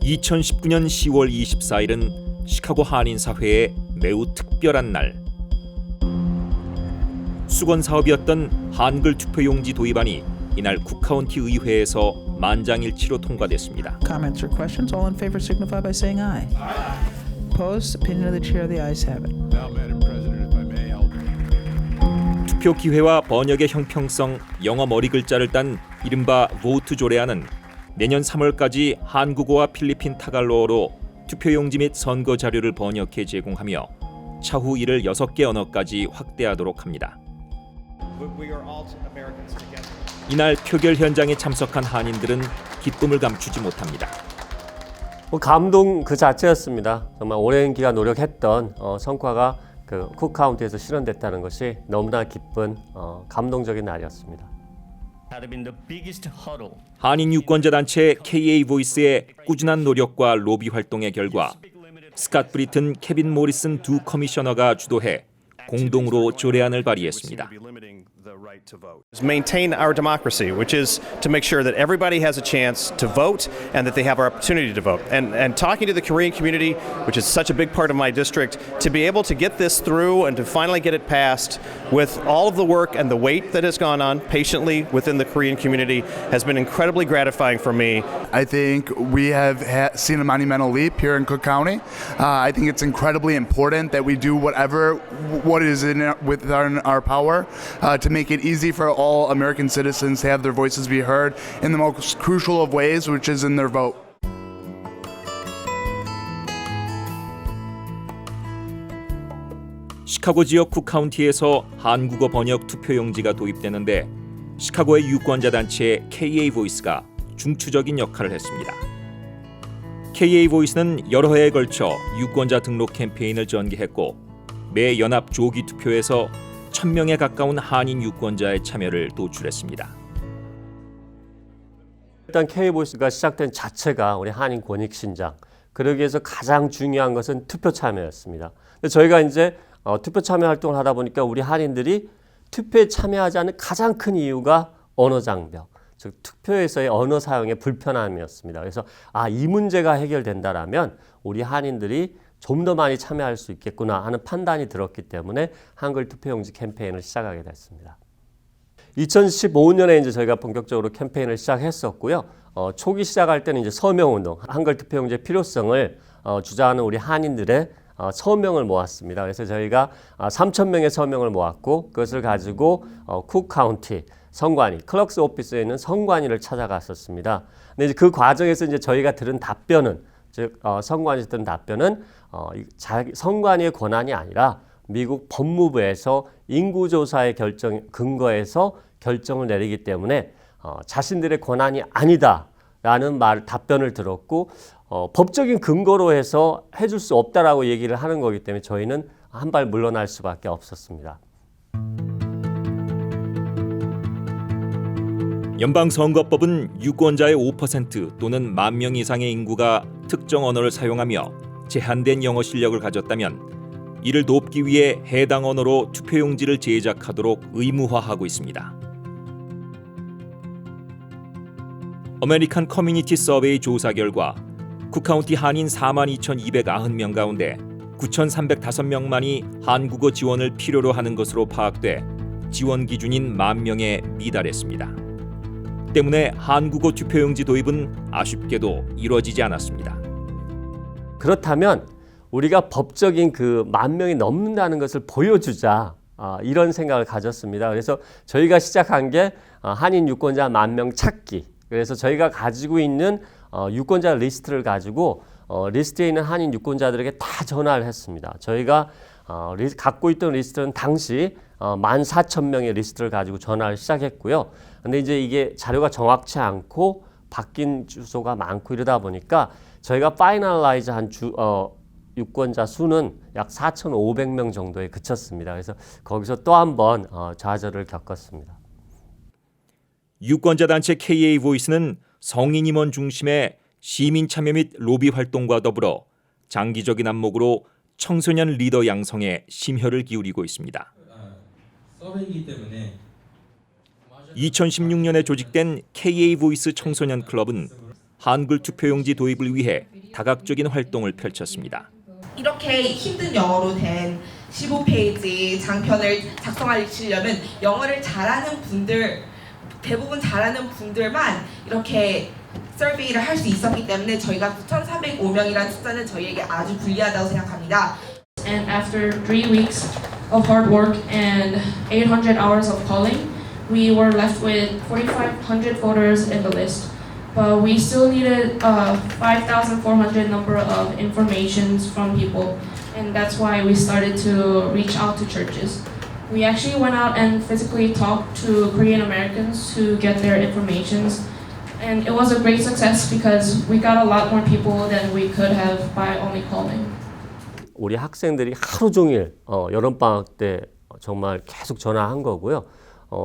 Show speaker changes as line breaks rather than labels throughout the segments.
2019년 10월 24일은 시카고 한인사회의 매우 특별한 날. 수건 사업이었던 한글 투표용지 도입안이 이날 쿡카운티 의회에서 만장일치로 통과됐습니다.
Comments or questions? All in favor signify by saying aye. Opposed? Opinion of the chair. The ayes have it.
Now, Madam President, if I may, I'll
투표 기회와 번역의 형평성, 영어 머리 글자를 딴 이른바 보트 조례안은 내년 3월까지 한국어와 필리핀 타갈로어로 투표용지 및 선거 자료를 번역해 제공하며 차후 이를 6개 언어까지 확대하도록 합니다. 이날 표결 현장에 참석한 한인들은 기쁨을 감추지 못합니다.
감동 그 자체였습니다. 정말 오랜 기간 노력했던 성과가 그 쿡카운티에서 실현됐다는 것이 너무나 기쁜 감동적인 날이었습니다.
한인 유권자 단체 KA 보이스의 꾸준한 노력과 로비 활동의 결과 스캇 브리튼, 케빈 모리슨 두 커미셔너가 주도해 공동으로 조례안을 발의했습니다.
Maintain our democracy, which is to make sure that everybody has a chance to vote and that they have our opportunity to vote. And talking to the Korean community, which is such a big part of my district, to be able to get this through and to finally get it passed with all of the work and the wait that has gone on patiently within the Korean community has been incredibly gratifying for me.
I think we have seen a monumental leap here in Cook County. I think it's incredibly important that we do what is within our power to make it easy for all American citizens to have their voices be heard in the most crucial of ways, which is in their vote.
시카고 지역 쿡카운티에서 한국어 번역 투표용지가 도입되는데 시카고의 유권자 단체 KA 보이스가 중추적인 역할을 했습니다. KA 보이스는 여러 해에 걸쳐 유권자 등록 캠페인을 전개했고 매 연합 조기 투표에서 1,000명에 가까운 한인 유권자의 참여를 도출했습니다.
일단 K보이스가 시작된 자체가 우리 한인 권익 신장. 그러기 위해서 가장 중요한 것은 투표 참여였습니다. 근데 저희가 이제 투표 참여 활동을 하다 보니까 우리 한인들이 투표에 참여하지 않는 가장 큰 이유가 언어 장벽, 즉 투표에서의 언어 사용의 불편함이었습니다. 그래서 이 문제가 해결된다라면 우리 한인들이 좀 더 많이 참여할 수 있겠구나 하는 판단이 들었기 때문에 한글 투표용지 캠페인을 시작하게 됐습니다. 2015년에 이제 저희가 본격적으로 캠페인을 시작했었고요. 초기 시작할 때는 이제 서명운동, 한글 투표용지의 필요성을 주장하는 우리 한인들의 서명을 모았습니다. 그래서 저희가 3,000명의 서명을 모았고 그것을 가지고 쿡카운티 선관위, 클럭스 오피스에 있는 선관위를 찾아갔었습니다. 근데 이제 그 과정에서 이제 저희가 들은 답변은 즉 선관위에서 들은 답변은 선관위의 권한이 아니라 미국 법무부에서 인구조사의 결정 근거에서 결정을 내리기 때문에 자신들의 권한이 아니다라는 답변을 들었고 법적인 근거로 해서 해줄 수 없다라고 얘기를 하는 거기 때문에 저희는 한 발 물러날 수밖에 없었습니다.
연방선거법은 유권자의 5% 또는 10,000명 이상의 인구가 특정 언어를 사용하며 제한된 영어 실력을 가졌다면 이를 돕기 위해 해당 언어로 투표용지를 제작하도록 의무화하고 있습니다. 아메리칸 커뮤니티 서베이 조사 결과 쿡카운티 한인 42,290명 가운데 9,305명만이 한국어 지원을 필요로 하는 것으로 파악돼 지원 기준인 10,000명에 미달했습니다. 때문에 한국어 투표용지 도입은 아쉽게도 이루어지지 않았습니다.
그렇다면 우리가 법적인 그 10,000명이 넘는다는 것을 보여주자 이런 생각을 가졌습니다. 그래서 저희가 시작한 게 한인 유권자 10,000명 찾기. 그래서 저희가 가지고 있는 유권자 리스트를 가지고 리스트에 있는 한인 유권자들에게 다 전화를 했습니다. 저희가 갖고 있던 리스트는 당시 14,000명의 리스트를 가지고 전화를 시작했고요. 근데 이제 이게 자료가 정확치 않고 바뀐 주소가 많고 이러다 보니까 저희가 파이널라이즈한 유권자 수는 약 4,500명 정도에 그쳤습니다. 그래서 거기서 또 한 번 좌절을 겪었습니다.
유권자 단체 KA 보이스는 성인 임원 중심의 시민 참여 및 로비 활동과 더불어 장기적인 안목으로 청소년 리더 양성에 심혈을 기울이고 있습니다.
서베이기 때문에
2016년에 조직된 KA 보이스 청소년 클럽은 한글 투표용지 도입을 위해 다각적인 활동을 펼쳤습니다.
이렇게 힘든 영어로 된 15페이지 장편을 작성하시려면 영어를 잘하는 분들, 대부분 잘하는 분들만 이렇게 서베이를 할 수 있었기 때문에 저희가 9,405명이라는 숫자는 저희에게 아주 불리하다고 생각합니다.
And after 3 weeks of hard work and 800 hours of calling, we were left with 4,500 voters in the list. But we still needed 5,400 number of informations from people, and that's why we started to reach out to churches. We actually went out and physically talked to Korean Americans to get their informations, and it was a great success because we got a lot more people than we could have by only calling.
우리 학생들이 하루 종일 여름방학 때 정말 계속 전화한 거고요.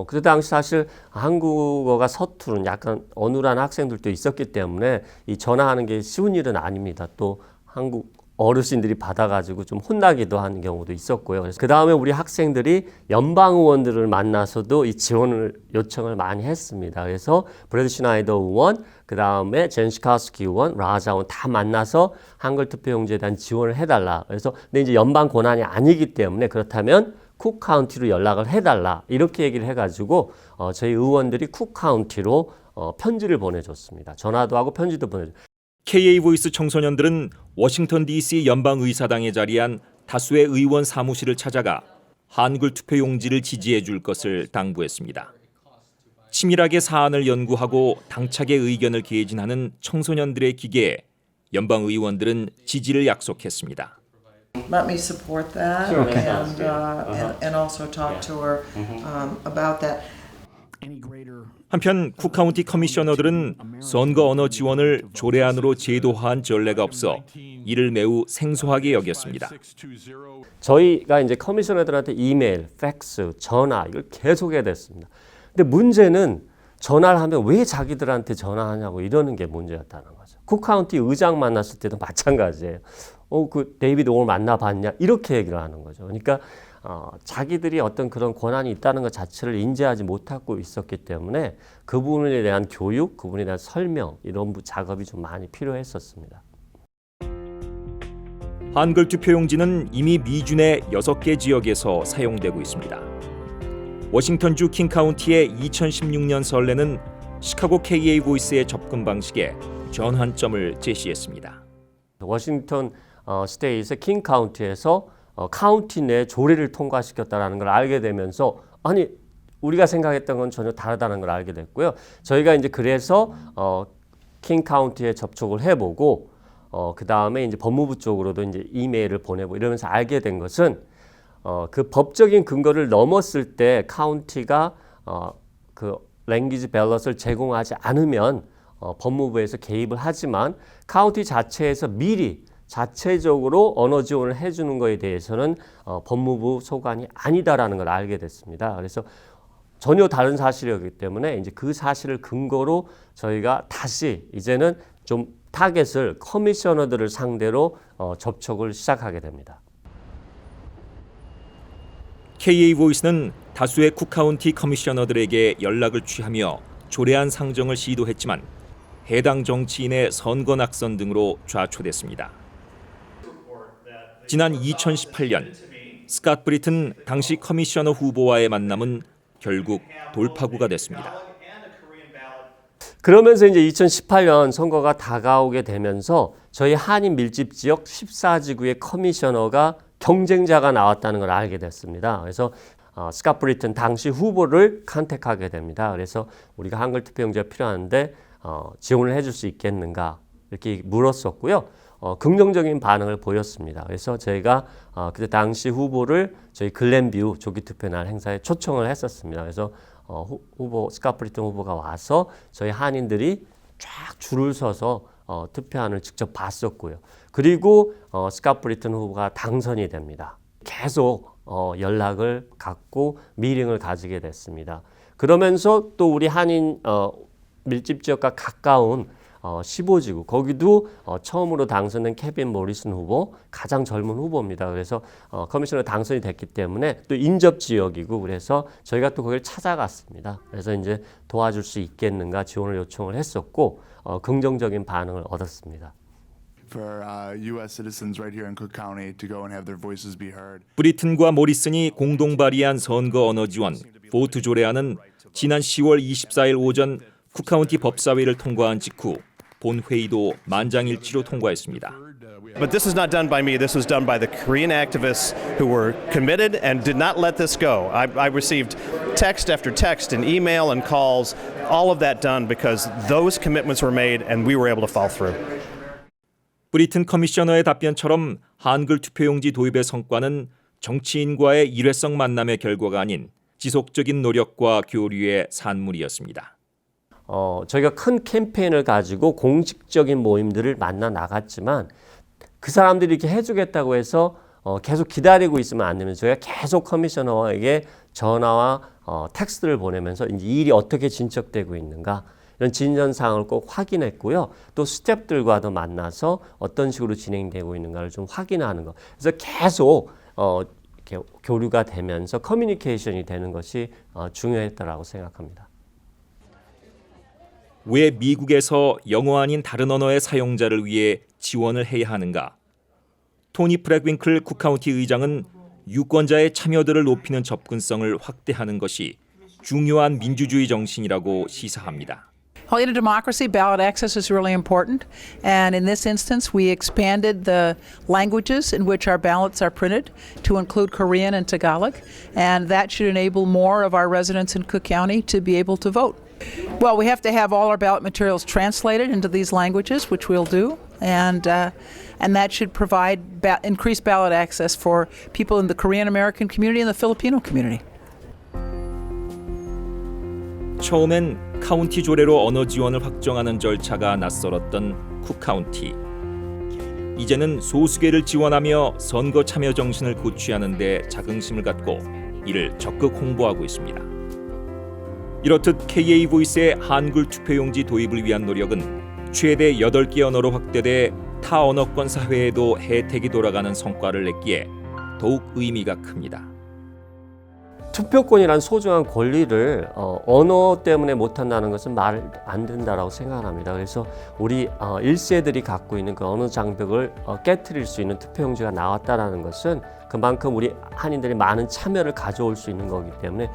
그 당시 사실 한국어가 서투른 약간 어눌한 학생들도 있었기 때문에 이 전화하는 게 쉬운 일은 아닙니다. 또 한국 어르신들이 받아가지고 좀 혼나기도 하는 경우도 있었고요. 그래서 그 다음에 우리 학생들이 연방 의원들을 만나서도 이 지원을 요청을 많이 했습니다. 그래서 브래드 슈나이더 의원, 그 다음에 젠 시카스키 의원, 라자 의원 다 만나서 한글 투표용지에 대한 지원을 해달라. 그래서 근데 이제 연방 권한이 아니기 때문에 그렇다면 쿡 카운티로 연락을 해달라 이렇게 얘기를 해가지고 저희 의원들이 쿡 카운티로 편지를 보내줬습니다. 전화도 하고 편지도 보내줬습니다.
KA 보이스 청소년들은 워싱턴 DC 연방의사당에 자리한 다수의 의원 사무실을 찾아가 한글 투표용지를 지지해 줄 것을 당부했습니다. 치밀하게 사안을 연구하고 당차게 의견을 개진하는 청소년들의 기계에 연방의원들은 지지를 약속했습니다.
Let me support that and also talk to her about that.
한편 쿡카운티 커미셔너들은 선거 언어 지원을 조례안으로 제도화한 전례가 없어 이를 매우 생소하게 여겼습니다.
저희가 이제 커미셔너들한테 이메일, 팩스, 전화 이걸 계속해야 됐습니다. 근데 문제는 전화를 하면 왜 자기들한테 전화하냐고 이러는 게 문제였다는 거죠. 쿡카운티 의장 만났을 때도 마찬가지예요. 그 데이비드 오늘 만나봤냐 이렇게 얘기를 하는 거죠. 그러니까 자기들이 어떤 그런 권한이 있다는 것 자체를 인지하지 못하고 있었기 때문에 그 부분에 대한 교육, 그 부분에 대한 설명 이런 작업이 좀 많이 필요했었습니다.
한글 투표용지는 이미 미준의 6개 지역에서 사용되고 있습니다. 워싱턴주 킹카운티의 2016년 선례는 시카고 KA 보이스의 접근 방식에 전환점을 제시했습니다.
워싱턴 스테이트의 킹 카운티에서 카운티 내 조례를 통과시켰다는 걸 알게 되면서 아니 우리가 생각했던 건 전혀 다르다는 걸 알게 됐고요. 저희가 이제 그래서 킹 카운티에 접촉을 해보고 그 다음에 이제 법무부 쪽으로도 이제 이메일을 보내고 이러면서 알게 된 것은 그 법적인 근거를 넘었을 때 카운티가 그 랭귀지 밸런스를 제공하지 않으면 법무부에서 개입을 하지만 카운티 자체에서 미리 자체적으로 언어 지원을 해주는 것에 대해서는 법무부 소관이 아니다라는 걸 알게 됐습니다. 그래서 전혀 다른 사실이었기 때문에 이제 그 사실을 근거로 저희가 다시 이제는 좀 타겟을 커미셔너들을 상대로 접촉을 시작하게 됩니다.
KA 보이스는 다수의 쿡카운티 커미셔너들에게 연락을 취하며 조례안 상정을 시도했지만 해당 정치인의 선거 낙선 등으로 좌초됐습니다. 지난 2018년 스캇 브리튼 당시 커미셔너 후보와의 만남은 결국 돌파구가 됐습니다.
그러면서 이제 2018년 선거가 다가오게 되면서 저희 한인 밀집 지역 14지구의 커미셔너가 경쟁자가 나왔다는 걸 알게 됐습니다. 그래서 스캇 브리튼 당시 후보를 컨택하게 됩니다. 그래서 우리가 한글 투표용지가 필요한데 지원을 해줄 수 있겠는가 이렇게 물었었고요. 긍정적인 반응을 보였습니다. 그래서 저희가 그때 당시 후보를 저희 글렌뷰 조기 투표 날 행사에 초청을 했었습니다. 그래서 후보 스캇 브리튼 후보가 와서 저희 한인들이 쫙 줄을 서서 투표안을 직접 봤었고요. 그리고 스캇 브리튼 후보가 당선이 됩니다. 계속 연락을 갖고 미팅을 가지게 됐습니다. 그러면서 또 우리 한인 밀집 지역과 가까운 15지구 거기도 처음으로 당선된 케빈 모리슨 후보 가장 젊은 후보입니다. 그래서 커미셔너 당선이 됐기 때문에 또 인접 지역이고 그래서 저희가 또 거기를 찾아갔습니다. 그래서 이제 도와줄 수 있겠는가 지원을 요청을 했었고 긍정적인 반응을 얻었습니다.
For U.S. citizens right here in Cook County to go and have their voices be heard.
브리튼과 모리슨이 공동 발의한 선거 언어 지원 보트 조례안은 지난 10월 24일 오전 쿡카운티 법사위를 통과한 직후 본회의도 만장일치로 통과했습니다.
But this is not done by me. This was done by the Korean activists who were committed and did not let this go. I received text after text and email and calls, all of that done because those commitments were made and we were able to follow through.
브리튼 커미셔너의 답변처럼 한글 투표용지 도입의 성과는 정치인과의 일회성 만남의 결과가 아닌 지속적인 노력과 교류의 산물이었습니다.
저희가 큰 캠페인을 가지고 공식적인 모임들을 만나 나갔지만 그 사람들이 이렇게 해주겠다고 해서 계속 기다리고 있으면 안 되면 저희가 계속 커미셔너에게 전화와 텍스트를 보내면서 이제 일이 어떻게 진척되고 있는가 이런 진전사항을 꼭 확인했고요. 또 스태프들과도 만나서 어떤 식으로 진행되고 있는가를 좀 확인하는 것. 그래서 계속 이렇게 교류가 되면서 커뮤니케이션이 되는 것이 중요했다라고 생각합니다.
왜 미국에서 영어 아닌 다른 언어의 사용자를 위해 지원을 해야 하는가? 토니 프렉윙클 쿡카운티 의장은 유권자의 참여도를 높이는 접근성을 확대하는 것이 중요한 민주주의 정신이라고 시사합니다.
Well, in a democracy, ballot access is really important. And in this instance, we expanded the languages in which our ballots are printed to include Korean and Tagalog. And that should enable more of our residents in Cook County to be able to vote. Well, we have to have all our ballot materials translated into these languages, which we'll do. And that should provide increased ballot access for people in the Korean American community and the Filipino community.
처음엔 카운티 조례로 언어 지원을 확정하는 절차가 낯설었던 쿡카운티. 이제는 소수계를 지원하며 선거 참여 정신을 고취하는 데 자긍심을 갖고 이를 적극 홍보하고 있습니다. 이렇듯 KA 보이스의 한글 투표용지 도입을 위한 노력은 최대 8개 언어로 확대돼 타 언어권 사회에도 혜택이 돌아가는 성과를 냈기에 더욱 의미가 큽니다.
투표권이란 소중한 권리를 언어 때문에 못한다는 것은 말 안 된다라고 생각합니다. 그래서 우리 1세들이 갖고 있는 그 언어 장벽을 깨트릴 수 있는 투표용지가 나왔다는 것은 그만큼 우리 한인들이 많은 참여를 가져올 수 있는 거기 때문에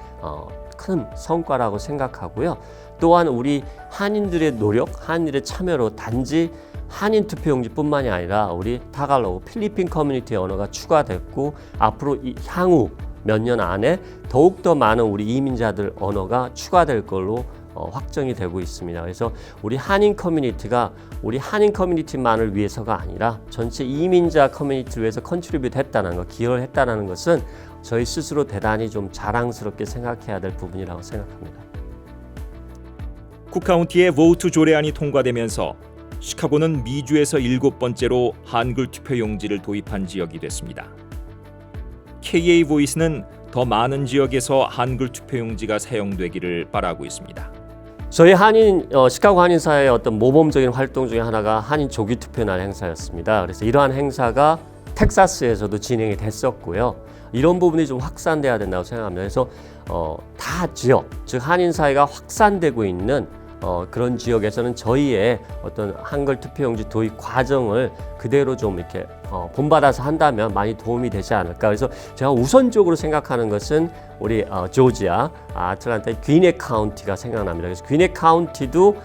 큰 성과라고 생각하고요. 또한 우리 한인들의 노력, 한인들의 참여로 단지 한인 투표용지뿐만이 아니라 우리 타갈로그, 필리핀 커뮤니티의 언어가 추가됐고 앞으로 향후 몇 년 안에 더욱더 많은 우리 이민자들 언어가 추가될 걸로 확정이 되고 있습니다. 그래서 우리 한인 커뮤니티가 우리 한인 커뮤니티만을 위해서가 아니라 전체 이민자 커뮤니티를 위해서 컨트리뷰트 했다는 것, 기여를 했다는 것은 저희 스스로 대단히 좀 자랑스럽게 생각해야 될 부분이라고 생각합니다.
쿡카운티의 보트 조례안이 통과되면서 시카고는 미주에서 7번째로 한글 투표용지를 도입한 지역이 됐습니다. KA 보이스는 더 많은 지역에서 한글 투표용지가 사용되기를 바라고 있습니다.
저희 시카고 한인사회의 어떤 모범적인 활동 중에 하나가 한인 조기 투표날 행사였습니다. 그래서 이러한 행사가 텍사스에서도 진행이 됐었고요. 이런 부분이 좀 확산돼야 된다고 생각합니다. 그래서 다 지역, 즉 한인사회가 확산되고 있는 그런 지역에서는 저희의 어떤 한글 투표용지 도입 과정을 그대로 좀 이렇게 본받아서 한다면 많이 도움이 되지 않을까. 그래서 제가 우선적으로 생각하는 것은 우리 조지아, 아틀란타의 귀넷 카운티가 생각납니다. 그래서 귀넷 카운티도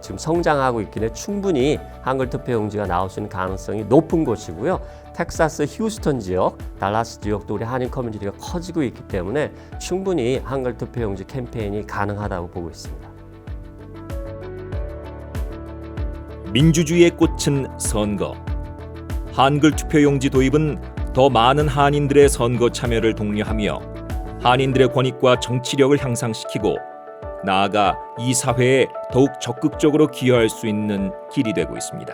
지금 성장하고 있긴 해 충분히 한글 투표용지가 나올 수 있는 가능성이 높은 곳이고요. 텍사스 휴스턴 지역, 달라스 지역도 우리 한인 커뮤니티가 커지고 있기 때문에 충분히 한글 투표용지 캠페인이 가능하다고 보고 있습니다.
민주주의의 꽃은 선거. 한글 투표용지 도입은 더 많은 한인들의 선거 참여를 독려하며 한인들의 권익과 정치력을 향상시키고 나아가 이 사회에 더욱 적극적으로 기여할 수 있는 길이 되고 있습니다.